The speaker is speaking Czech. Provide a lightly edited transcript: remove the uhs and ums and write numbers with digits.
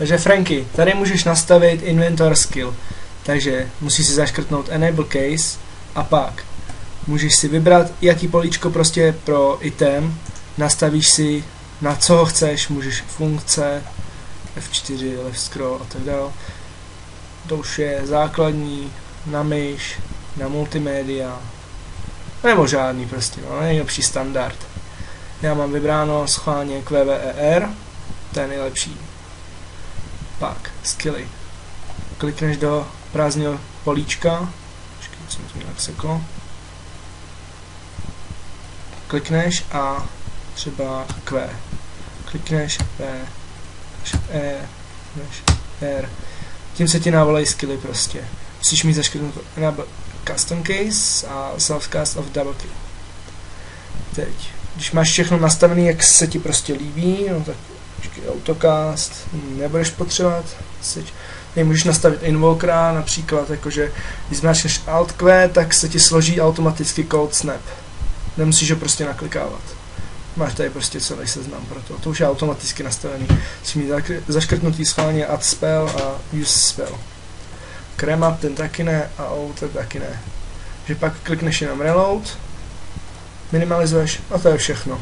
Takže Franky, tady můžeš nastavit inventor skill. Takže musíš si zaškrtnout enable case a pak můžeš si vybrat jaký políčko prostě pro item, nastavíš si na co ho chceš, můžeš funkce, F4, left scroll a tak dále. To už je základní, na myš, na multimédia, nebo žádný prostě, no, nejlepší standard. Já mám vybráno schválně QVER, to je nejlepší. Pak skilly. Klikneš do prázdného políčka, počkej, jsem to nějak sekl. Klikneš a třeba Q. Klikneš P, E, R. Tím se ti návolají skilly prostě. Musíš mít zaškrtnout enable custom case a self-cast of double kill. Teď, když máš všechno nastavené, jak se ti prostě líbí, no tak autocast nebudeš potřebovat. Můžeš nastavit invokera, například jakože když zmáčkneš Alt Q, tak se ti složí automaticky cold snap. Nemusíš ho prostě naklikávat. Máš tady prostě celý seznam pro to. To už je automaticky nastavený. Musíš mít zaškrtnutý schválně add spell a use spell. Cremap ten taky ne a ten taky ne. Že pak klikneš jenom reload, minimalizuješ a to je všechno.